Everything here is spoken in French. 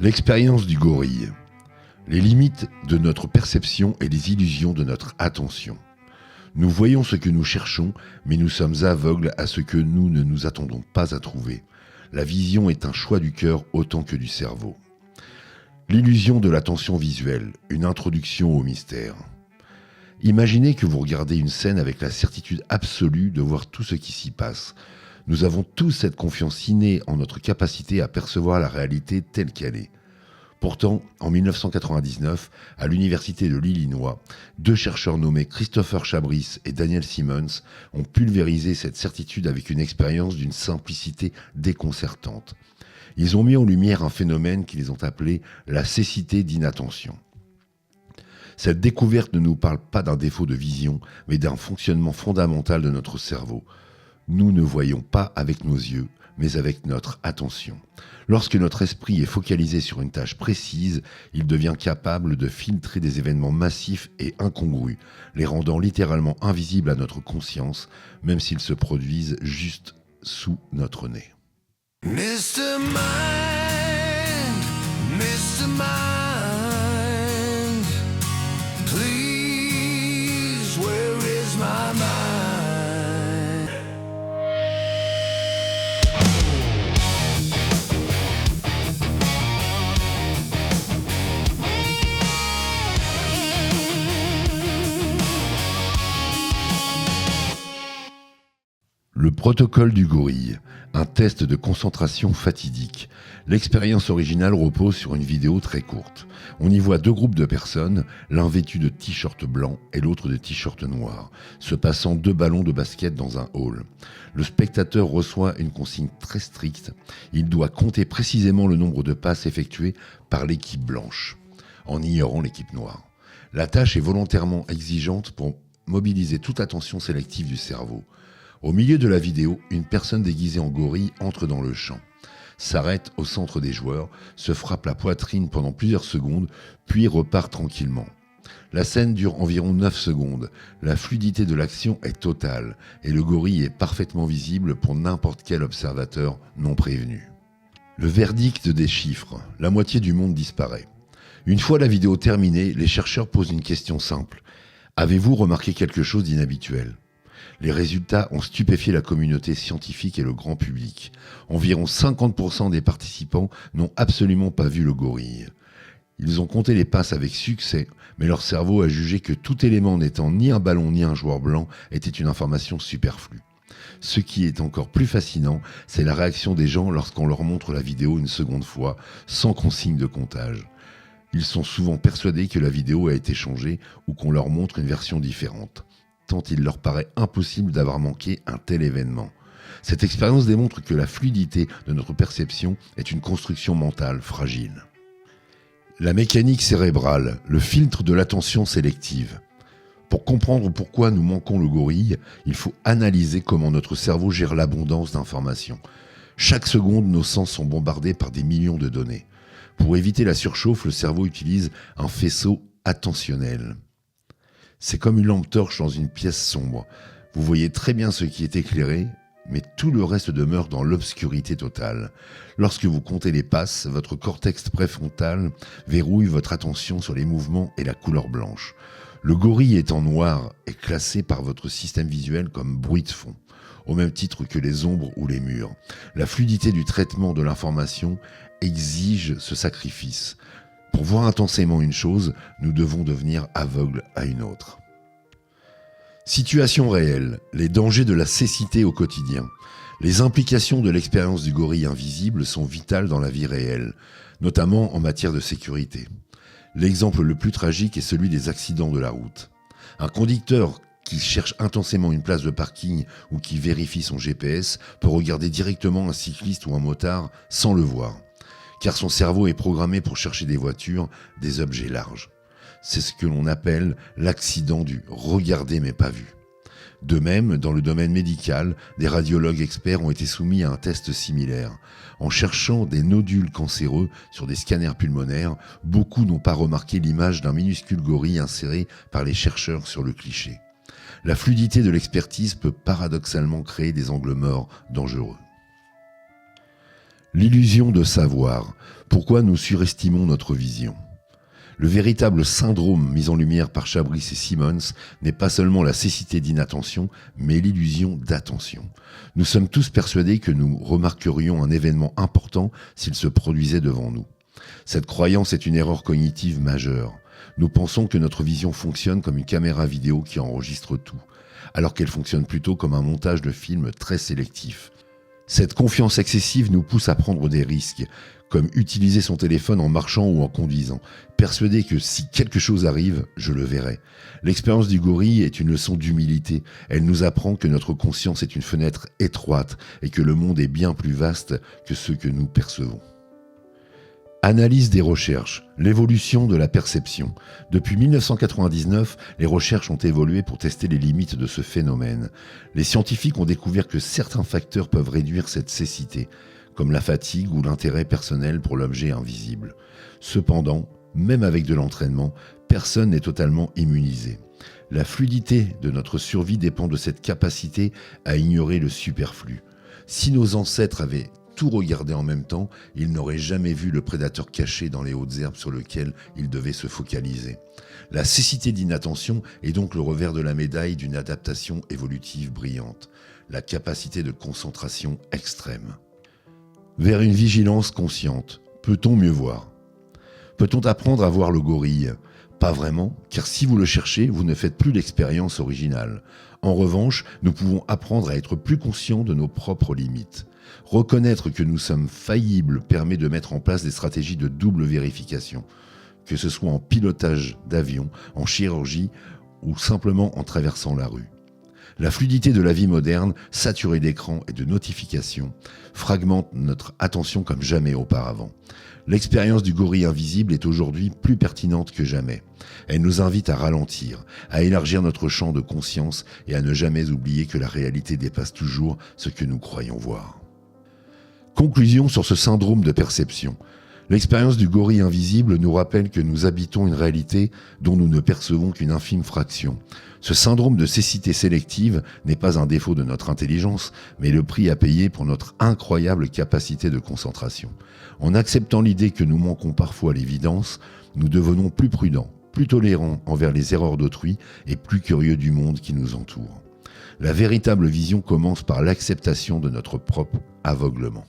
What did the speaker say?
L'expérience du gorille. Les limites de notre perception et les illusions de notre attention. Nous voyons ce que nous cherchons, mais nous sommes aveugles à ce que nous ne nous attendons pas à trouver. La vision est un choix du cœur autant que du cerveau. L'illusion de l'attention visuelle, une introduction au mystère. Imaginez que vous regardez une scène avec la certitude absolue de voir tout ce qui s'y passe. Nous avons tous cette confiance innée en notre capacité à percevoir la réalité telle qu'elle est. Pourtant, en 1999, à l'université de l'Illinois, deux chercheurs nommés Christopher Chabris et Daniel Simmons ont pulvérisé cette certitude avec une expérience d'une simplicité déconcertante. Ils ont mis en lumière un phénomène qu'ils ont appelé la cécité d'inattention. Cette découverte ne nous parle pas d'un défaut de vision, mais d'un fonctionnement fondamental de notre cerveau. Nous ne voyons pas avec nos yeux, mais avec notre attention. Lorsque notre esprit est focalisé sur une tâche précise, il devient capable de filtrer des événements massifs et incongrus, les rendant littéralement invisibles à notre conscience, même s'ils se produisent juste sous notre nez. Mr. Mind, Mr. Mind, please, where is my mind? Le protocole du gorille, un test de concentration fatidique. L'expérience originale repose sur une vidéo très courte. On y voit deux groupes de personnes, l'un vêtu de t-shirt blanc et l'autre de t-shirt noir, se passant deux ballons de basket dans un hall. Le spectateur reçoit une consigne très stricte. Il doit compter précisément le nombre de passes effectuées par l'équipe blanche, en ignorant l'équipe noire. La tâche est volontairement exigeante pour mobiliser toute l'attention sélective du cerveau. Au milieu de la vidéo, une personne déguisée en gorille entre dans le champ, s'arrête au centre des joueurs, se frappe la poitrine pendant plusieurs secondes, puis repart tranquillement. La scène dure environ 9 secondes. La fluidité de l'action est totale et le gorille est parfaitement visible pour n'importe quel observateur non prévenu. Le verdict des chiffres, la moitié du monde disparaît. Une fois la vidéo terminée, les chercheurs posent une question simple. Avez-vous remarqué quelque chose d'inhabituel ? Les résultats ont stupéfié la communauté scientifique et le grand public. Environ 50% des participants n'ont absolument pas vu le gorille. Ils ont compté les passes avec succès, mais leur cerveau a jugé que tout élément n'étant ni un ballon ni un joueur blanc était une information superflue. Ce qui est encore plus fascinant, c'est la réaction des gens lorsqu'on leur montre la vidéo une seconde fois, sans consigne de comptage. Ils sont souvent persuadés que la vidéo a été changée ou qu'on leur montre une version différente, tant il leur paraît impossible d'avoir manqué un tel événement. Cette expérience démontre que la fluidité de notre perception est une construction mentale fragile. La mécanique cérébrale, le filtre de l'attention sélective. Pour comprendre pourquoi nous manquons le gorille, il faut analyser comment notre cerveau gère l'abondance d'informations. Chaque seconde, nos sens sont bombardés par des millions de données. Pour éviter la surchauffe, le cerveau utilise un faisceau attentionnel. C'est comme une lampe torche dans une pièce sombre. Vous voyez très bien ce qui est éclairé, mais tout le reste demeure dans l'obscurité totale. Lorsque vous comptez les passes, votre cortex préfrontal verrouille votre attention sur les mouvements et la couleur blanche. Le gorille étant noir est classé par votre système visuel comme bruit de fond, au même titre que les ombres ou les murs. La fluidité du traitement de l'information exige ce sacrifice. Pour voir intensément une chose, nous devons devenir aveugles à une autre. Situation réelle, les dangers de la cécité au quotidien. Les implications de l'expérience du gorille invisible sont vitales dans la vie réelle, notamment en matière de sécurité. L'exemple le plus tragique est celui des accidents de la route. Un conducteur qui cherche intensément une place de parking ou qui vérifie son GPS peut regarder directement un cycliste ou un motard sans le voir, car son cerveau est programmé pour chercher des voitures, des objets larges. C'est ce que l'on appelle l'accident du « regarder mais pas vu ». De même, dans le domaine médical, des radiologues experts ont été soumis à un test similaire. En cherchant des nodules cancéreux sur des scanners pulmonaires, beaucoup n'ont pas remarqué l'image d'un minuscule gorille inséré par les chercheurs sur le cliché. La fluidité de l'expertise peut paradoxalement créer des angles morts dangereux. L'illusion de savoir. Pourquoi nous surestimons notre vision ? Le véritable syndrome mis en lumière par Chabris et Simmons n'est pas seulement la cécité d'inattention, mais l'illusion d'attention. Nous sommes tous persuadés que nous remarquerions un événement important s'il se produisait devant nous. Cette croyance est une erreur cognitive majeure. Nous pensons que notre vision fonctionne comme une caméra vidéo qui enregistre tout, alors qu'elle fonctionne plutôt comme un montage de film très sélectif. Cette confiance excessive nous pousse à prendre des risques, comme utiliser son téléphone en marchant ou en conduisant, persuadé que si quelque chose arrive, je le verrai. L'expérience du gorille est une leçon d'humilité. Elle nous apprend que notre conscience est une fenêtre étroite et que le monde est bien plus vaste que ce que nous percevons. Analyse des recherches, l'évolution de la perception. Depuis 1999, les recherches ont évolué pour tester les limites de ce phénomène. Les scientifiques ont découvert que certains facteurs peuvent réduire cette cécité, comme la fatigue ou l'intérêt personnel pour l'objet invisible. Cependant, même avec de l'entraînement, personne n'est totalement immunisé. La fluidité de notre survie dépend de cette capacité à ignorer le superflu. Si nos ancêtres avaient tout regardé en même temps, ils n'auraient jamais vu le prédateur caché dans les hautes herbes sur lequel ils devaient se focaliser. La cécité d'inattention est donc le revers de la médaille d'une adaptation évolutive brillante, la capacité de concentration extrême. Vers une vigilance consciente, peut-on mieux voir ? Peut-on apprendre à voir le gorille ? Pas vraiment, car si vous le cherchez, vous ne faites plus l'expérience originale. En revanche, nous pouvons apprendre à être plus conscients de nos propres limites. Reconnaître que nous sommes faillibles permet de mettre en place des stratégies de double vérification, que ce soit en pilotage d'avion, en chirurgie ou simplement en traversant la rue. La fluidité de la vie moderne, saturée d'écrans et de notifications, fragmente notre attention comme jamais auparavant. L'expérience du gorille invisible est aujourd'hui plus pertinente que jamais. Elle nous invite à ralentir, à élargir notre champ de conscience et à ne jamais oublier que la réalité dépasse toujours ce que nous croyons voir. Conclusion sur ce syndrome de perception. L'expérience du gorille invisible nous rappelle que nous habitons une réalité dont nous ne percevons qu'une infime fraction. Ce syndrome de cécité sélective n'est pas un défaut de notre intelligence, mais le prix à payer pour notre incroyable capacité de concentration. En acceptant l'idée que nous manquons parfois à l'évidence, nous devenons plus prudents, plus tolérants envers les erreurs d'autrui et plus curieux du monde qui nous entoure. La véritable vision commence par l'acceptation de notre propre aveuglement.